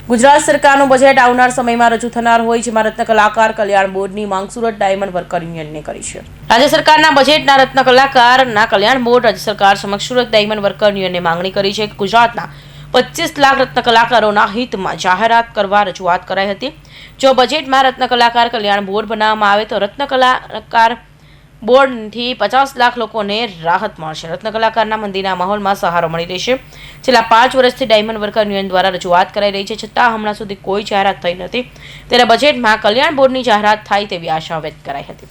ગુજરાત સરકારનું બજેટ આવનાર સમયમાં રજૂ થનાર હોય, જેમાં રત્ન કલાકાર કલ્યાણ બોર્ડની માંગ સુરત ડાયમંડ વર્કર યુનિયનને કરી છે। રાજ્ય સરકારના બજેટના રત્ન કલાકારના કલ્યાણ બોર્ડ રાજ્ય સરકાર સમક્ષ સુરત ડાયમંડ વર્કર યુનિયનને માંગણી કરી છે કે ગુજરાતના 25 લાખ રત્ન કલાકારોના હિતમાં જાહેરાત કરવા રજૂઆત કરાઈ હતી। જો બજેટમાં રત્ન કલાકાર કલ્યાણ બોર્ડ બનાવવામાં આવે તો રત્ન કલાકાર બોર્ડથી 50 લાખ લોકોને રાહત મળશે। રત્ન કલાકારના મંદીના માહોલમાં સહારો મળી રહેશે। છેલ્લા 5 વર્ષથી ડાયમંડ વર્કર યુનિયન દ્વારા રજૂઆત કરાઈ રહી છે, છતાં હમણાં સુધી કોઈ જાહેરાત થઈ નથી, ત્યારે બજેટમાં કલ્યાણ બોર્ડની જાહેરાત થાય તેવી આશા વ્યક્ત કરાઈ હતી।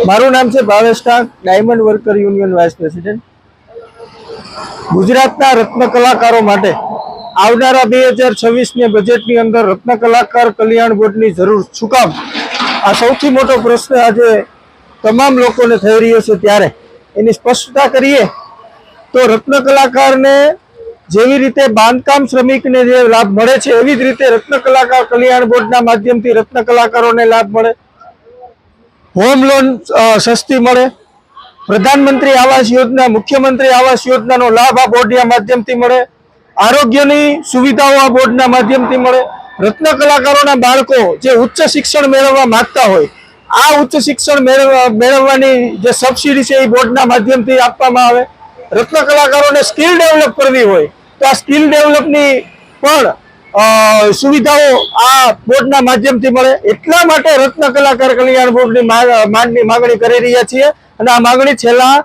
મારું નામ છે Bhavesh Tank, diamond worker union vice president. ગુજરાતના રત્ન કલાકારો માટે આવનારા 2026ની બજેટની અંદર રત્ન કલાકાર કલ્યાણ બોર્ડની જરૂર શું કામ, આ સૌથી મોટો પ્રશ્ન આજે તમામ લોકોને થઈ રહ્યો છે। ત્યારે એની સ્પષ્ટતા કરીએ તો રત્ન કલાકારને જેવી રીતે બાંધકામ શ્રમિકને જે લાભ મળે છે, એવી જ રીતે રત્ન કલાકાર કલ્યાણ બોર્ડના માધ્યમથી રત્ન કલાકારોને લાભ મળે, હોમ લોન સસ્તી મળે, પ્રધાનમંત્રી આવાસ યોજના, મુખ્યમંત્રી આવાસ યોજનાનો લાભ આ બોર્ડના માધ્યમથી મળે, આરોગ્યની સુવિધાઓ આ બોર્ડના માધ્યમથી મળે। રત્ન કલાકારોના બાળકો જે ઉચ્ચ શિક્ષણ મેળવવા માંગતા હોય, આ ઉચ્ચ શિક્ષણ મેળવવાની જે સબસિડી છે એ બોર્ડના માધ્યમથી આપવામાં આવે। રત્ન કલાકારોને સ્કિલ ડેવલપ કરવી હોય તો આ સ્કિલ ડેવલપની પણ સુવિધાઓ આ બોર્ડના માધ્યમથી મળે। એટલા માટે રત્ન કલાકાર કલ્યાણ બોર્ડની માગણી કરી રહ્યા છીએ, અને આ માગણી છેલ્લા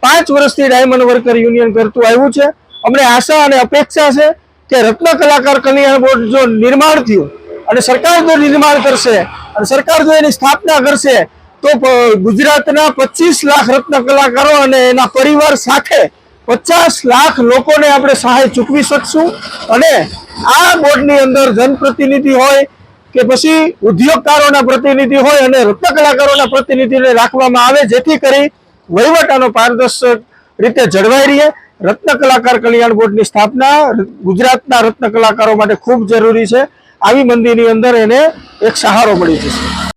5 વર્ષથી ડાયમંડ વર્કર યુનિયન કરતું આવ્યું છે। અમને આશા અને અપેક્ષા છે કે રત્ન કલાકાર કલ્યાણ બોર્ડ જો નિર્માણ થયું અને સરકાર જો નિર્માણ કરશે અને સરકાર જો એની સ્થાપના કરશે તો ગુજરાતના 25 લાખ રત્ન કલાકારો અને એના પરિવાર સાથે 50 લાખ લોકોને આપણે સહાય ચૂકવી શકશું। અને આ બોર્ડની અંદર જનપ્રતિનિધિ હોય કે પછી ઉદ્યોગકારોના પ્રતિનિધિ હોય અને રત્ન કલાકારોના પ્રતિનિધિને રાખવામાં આવે, જેથી કરી વહીવટાનો પારદર્શક રીતે જળવાઈ રહે। રત્ન કલાકાર કલ્યાણ બોર્ડની સ્થાપના ગુજરાતના રત્ન કલાકારો માટે ખૂબ જરૂરી છે। આવી મંદીની અંદર એને એક સહારો મળી જશે।